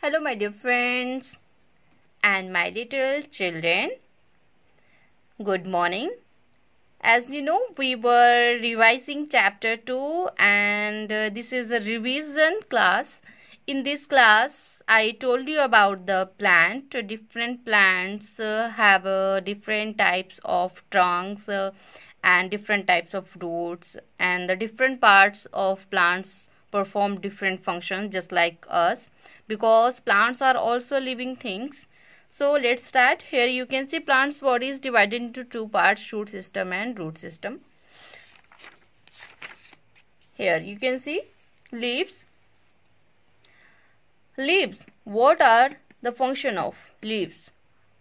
Hello my dear friends and my little children. Good morning. As you know, we were revising chapter 2 and this is the revision class. In this class, I told you about the plant. Different plants have different types of trunks and different types of roots, and the different parts of plants perform different functions just like us, because plants are also living things. So let's start. Here you can see plant's body is divided into two parts, shoot system and root system. Here you can see leaves. Leaves. What are the function of leaves?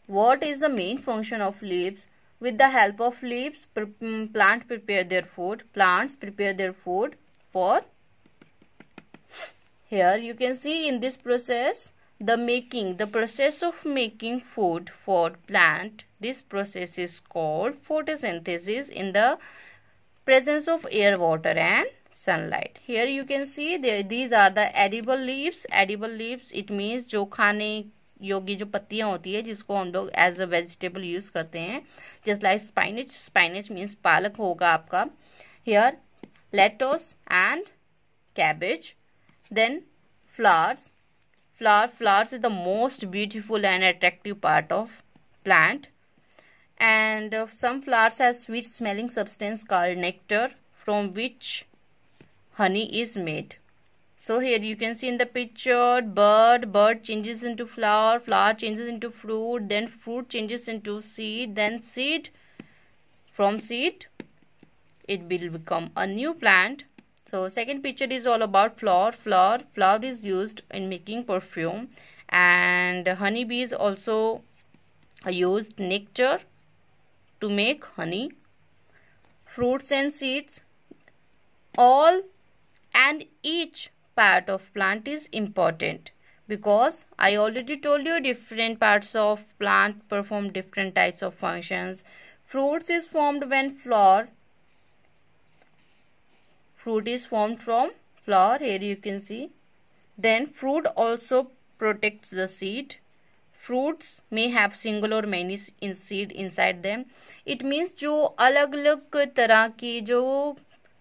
What is the main function of leaves? With the help of leaves, plants prepare their food. Plants prepare their food for. Here you can see in this process the process of making food for plant. This process is called photosynthesis in the presence of air, water and sunlight. Here you can see these are the edible leaves. Edible leaves, it means जो खाने योग्य जो पत्तियां होती है जिसको हम लोग एज अ वेजिटेबल यूज करते हैं. Just like spinach. Spinach means पालक होगा आपका. Here lettuce and cabbage. Then flowers. Flowers is the most beautiful and attractive part of plant, and some flowers have sweet smelling substance called nectar, from which honey is made. So here you can see in the picture, bird changes into flower changes into fruit, then fruit changes into seed, then seed, from seed it will become a new plant. So second picture is all about flower. Flower is used in making perfume, and honeybees also used nectar to make honey. Fruits and seeds, all and each part of plant is important, because I already told you different parts of plant perform different types of functions. Fruits is formed when fruit is formed from flower. Here you can see. Then fruit also protects the seed. Fruits may have single or many seed inside them. It means जो अलग अलग तरह की जो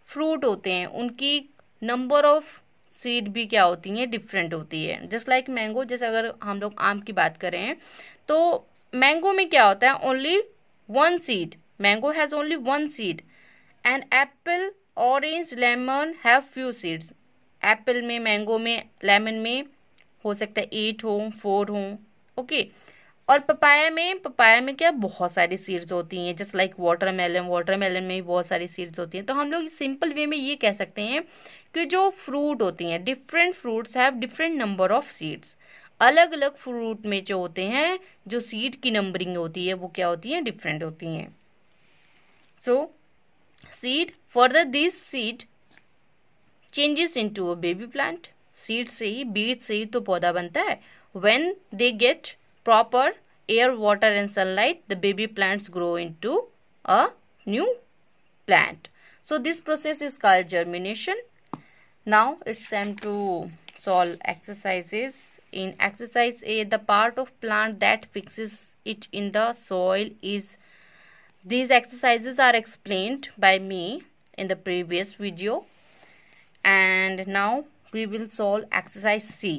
fruit होते हैं उनकी number of seed भी क्या होती है, डिफरेंट होती है. Just like mango. जैसे अगर हम लोग आम की बात करें तो मैंगो में क्या होता है, only one seed. Mango has only one seed. And Apple, orange, lemon have few seeds. Apple में, मैंगो में, लेमन में हो सकता है 8 हो, 4 हो. ओके. और पपाया में क्या, बहुत सारी सीड्स होती हैं. जस्ट लाइक वाटरमेलन में भी बहुत सारी सीड्स होती हैं. तो हम लोग सिंपल वे में ये कह सकते हैं कि जो फ्रूट होती हैं, different fruits have different number of seeds. अलग अलग फ्रूट में जो होते हैं, जो सीड की नंबरिंग होती है वो क्या होती है, डिफरेंट होती हैं. सो seed, further this seed changes into a baby plant. Seed से ही, बीज से ही तो पौधा बनता है. When they get proper air, water and sunlight, the baby plants grow into a new plant. So this process is called germination. Now it's time to solve exercises. In exercise A, the part of plant that fixes it in the soil is. These exercises are explained by me in the previous video, and now we will solve exercise C.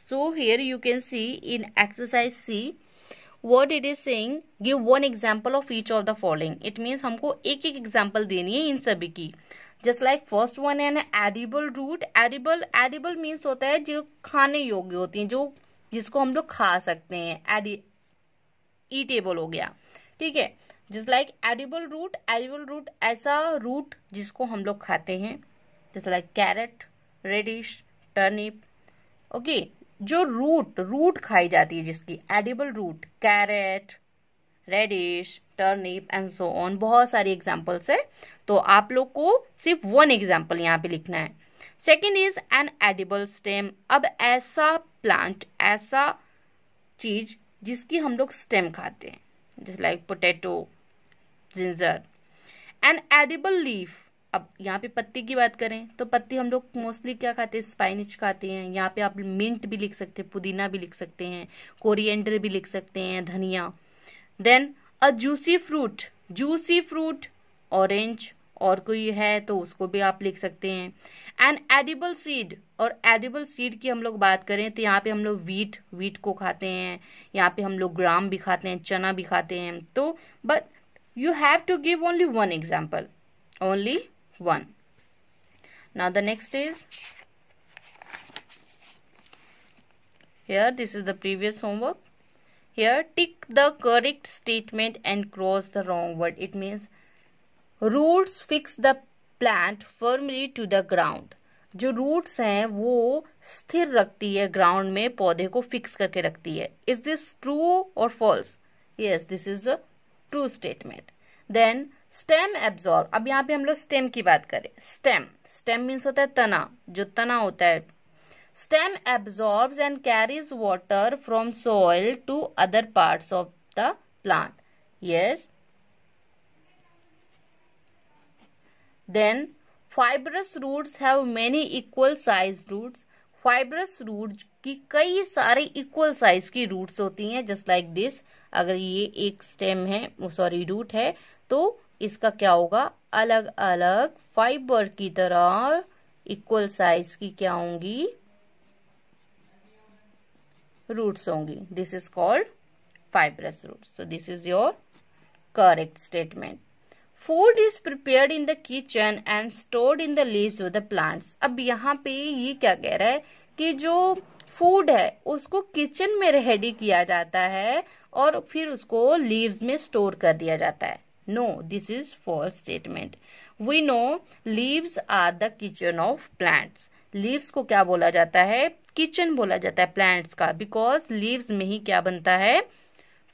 So here you can see in exercise C what it is saying, give one example of each of the following. It means हमको एक एक example देनी है इन सभी की. Just like first one है edible root. Edible means होता है जो खाने योग्य होती हैं, जो जिसको हम लोग खा सकते हैं. Eatable हो गया. ठीक है. जस्ट लाइक एडिबल रूट ऐसा रूट जिसको हम लोग खाते हैं. Just like carrot, radish, turnip. Okay. जो रूट खाई जाती है जिसकी, edible root, carrot, radish, turnip and so on. बहुत सारी एग्जांपल्स है, तो आप लोग को सिर्फ वन एग्जांपल यहाँ पे लिखना है. Second is an edible stem. अब ऐसा प्लांट, ऐसा चीज जिसकी हम लोग स्टेम खाते हैं, just like potato, ginger. An edible leaf. अब यहाँ पे पत्ती की बात करें तो पत्ती हम लोग मोस्टली क्या खाते हैं, स्पाइनिच खाते हैं। यहाँ पे आप मिंट भी लिख सकते हैं, पुदीना भी लिख सकते हैं, कोरिएंडर भी लिख सकते हैं, धनिया। Then a juicy fruit, juicy fruit orange, और कोई है तो उसको भी आप लिख सकते हैं। एन एडिबल सीड, और एडिबल सीड की हम लोग बात करें तो यहाँ पे हम लोग वीट को खाते हैं, यहाँ पे हम लोग ग्राम भी खाते हैं, चना भी खाते हैं। तो but you have to give only one example, only one. Now the next is here, this is the previous homework. Here tick the correct statement and cross the wrong word. It means roots fix the plant firmly to the ground. जो roots हैं वो स्थिर रखती है ground में, पौधे को fix करके रखती है। इज दिस ट्रू और false? Yes, this is a true statement. Then stem absorb, अब यहाँ पे हम लोग स्टेम की बात करें। स्टेम मीन्स होता है तना, जो तना होता है। Stem absorbs and carries water from soil to other parts of the plant. Yes. Then fibrous roots have many equal size roots. Fibrous root की कई सारे इक्वल साइज की रूट्स होती हैं, जस्ट लाइक दिस। अगर ये एक स्टेम है, सॉरी रूट है, तो इसका क्या होगा, अलग अलग फाइबर की तरह इक्वल साइज की क्या होंगी, रूट्स होंगी। This is called fibrous roots. So this is your correct statement. Food is prepared in the kitchen and stored in the leaves of the plants. अब यहाँ पे ये क्या कह रहा है कि जो फूड है उसको किचन में रेडी किया जाता है और फिर उसको लीव्स में स्टोर कर दिया जाता है। No, this is false statement. We know leaves are the kitchen of plants. Leaves को क्या बोला जाता है, किचन बोला जाता है plants का, because leaves में ही क्या बनता है,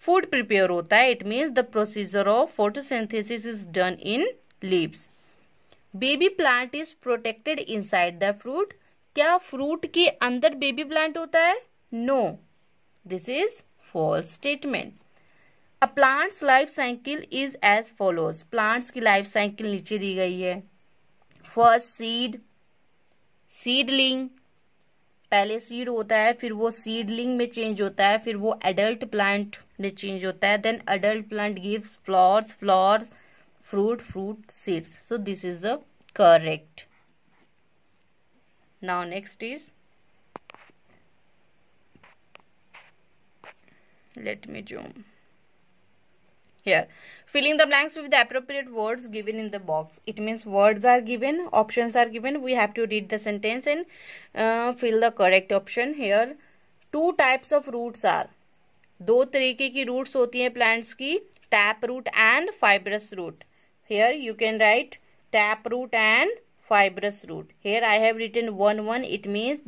food prepare होता है। It means the procedure of photosynthesis is done in leaves. Baby plant is protected inside the fruit. क्या फ्रूट के अंदर बेबी प्लांट होता है? No, this is false statement. A plant's life cycle is as follows. Plants की life cycle नीचे दी गई है। First seed, seedling, पहले सीड होता है, फिर वो सीडलिंग में चेंज होता है, फिर वो एडल्ट प्लांट में चेंज होता है। Then adult plant gives flowers, flowers fruit, fruit seeds. So this is the correct. Now next is, let me zoom. Here, filling the blanks with the appropriate words given in the box. It means words are given, options are given. We have to read the sentence and fill the correct option. Here, two types of roots are. दो तरीके की roots होती हैं plants की, tap root and fibrous root. Here you can write tap root and fibrous root. Here I have written 1. It means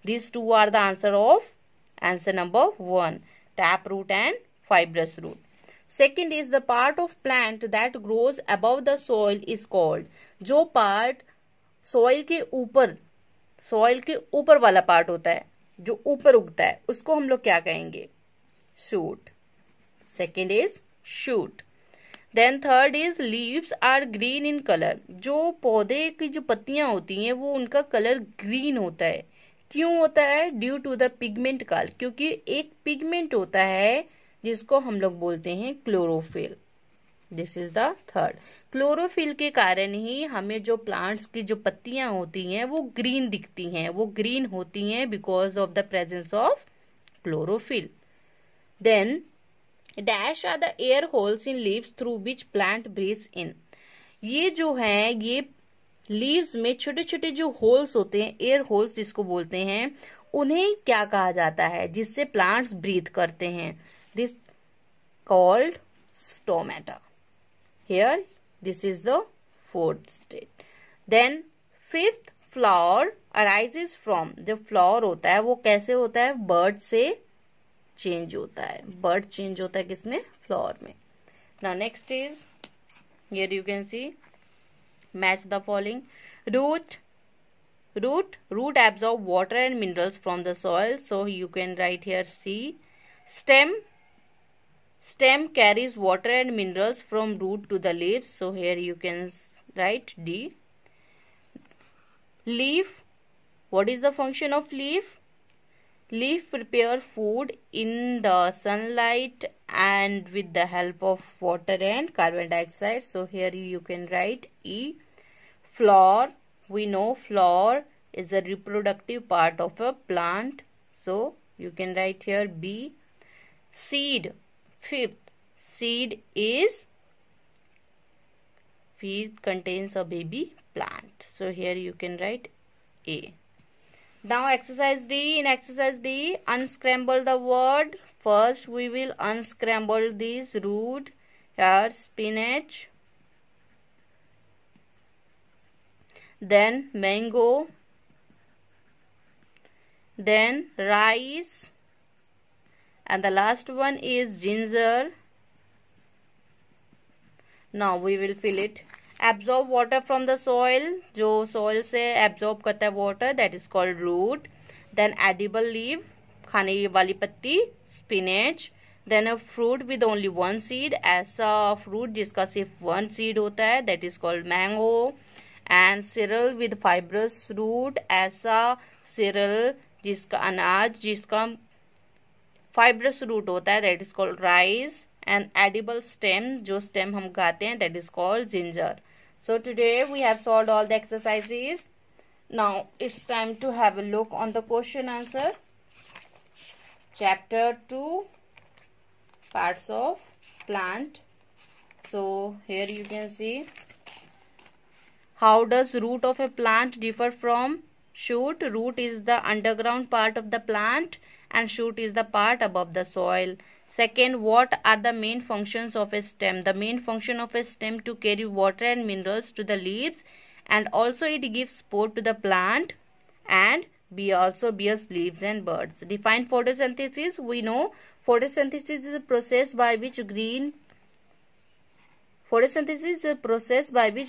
these two are the answer number 1. Tap root and fibrous root. Second is the part of plant that grows above the soil is called. जो part soil के ऊपर वाला part होता है, जो ऊपर उगता है, उसको हम लोग क्या कहेंगे? Shoot. Second is shoot. Then third is leaves are green in color. जो पौधे की जो पत्तियां होती हैं वो उनका कलर ग्रीन होता है. क्यों होता है? Due to the pigment colour, क्योंकि एक पिगमेंट होता है जिसको हम लोग बोलते हैं chlorophyll. This is the third. Chlorophyll के कारण ही हमें जो प्लांट्स की जो पत्तियां होती हैं वो ग्रीन दिखती हैं. वो ग्रीन होती हैं because of the presence of chlorophyll. Then dash are the air holes in leaves through which plant breathes in. ये जो है, ये लीव्स में छोटे छोटे जो होल्स होते हैं, एयर होल्स जिसको बोलते हैं, उन्हें क्या कहा जाता है जिससे प्लांट्स ब्रीथ करते हैं? This called stomata. Here this is the fourth state. Then fifth, flower arises from. जो फ्लावर होता है वो कैसे होता है? बर्ड से चेंज होता है. बर्ड चेंज होता है किसमें? फ्लावर में. Now next is, here you can see, match the following. root absorb water and minerals from the soil, so you can write here C. stem carries water and minerals from root to the leaves, so here you can Write D. Leaf. What is the function of leaf? Leaf prepare food in the sunlight and with the help of water and carbon dioxide. So here you can write E. Flower. We know flower is a reproductive part of a plant. So you can write here B. Seed. Fifth. Seed contains a baby plant. So here you can write A. Now exercise D. In exercise D, unscramble the word. First we will unscramble this root. Here spinach. Then mango. Then rice. And the last one is ginger. Now we will fill it. Absorb water from the soil. जो soil से absorb करता है water, that is called root. Then edible leaf, खाने वाली पत्ती, spinach. Then a fruit with only one seed, ऐसा fruit जिसका सिर्फ one seed होता है, that is called mango. And cereal with fibrous root, ऐसा cereal जिसका अनाज जिसका fibrous root होता है, that is called rice. And edible stem, जो stem हम खाते हैं, that is called ginger. So today we have solved all the exercises. Now it's time to have a look on the question answer. Chapter 2, parts of plant. So here you can see, how does root of a plant differ from shoot? Root is the underground part of the plant and shoot is the part above the soil. Second, what are the main functions of a stem? The main function of a stem to carry water and minerals to the leaves, and also it gives support to the plant, and B also bears leaves and buds. Define photosynthesis. We know photosynthesis is a process by which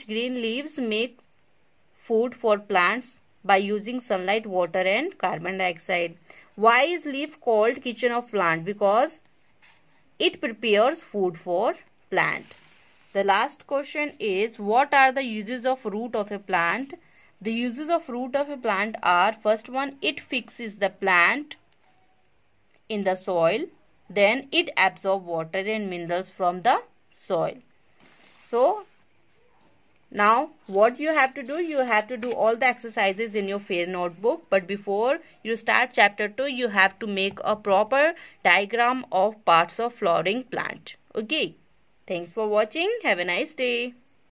green leaves make food for plants by using sunlight, water and carbon dioxide. Why is leaf called kitchen of plant? Because it prepares food for plant. The last question is, what are the uses of root of a plant? The uses of root of a plant are, first one, it fixes the plant in the soil. Then it absorbs water and minerals from the soil. So now what you have to do, you have to do all the exercises in your fair notebook. But before you start chapter 2, you have to make a proper diagram of parts of flowering plant. Okay. Thanks for watching. Have a nice day.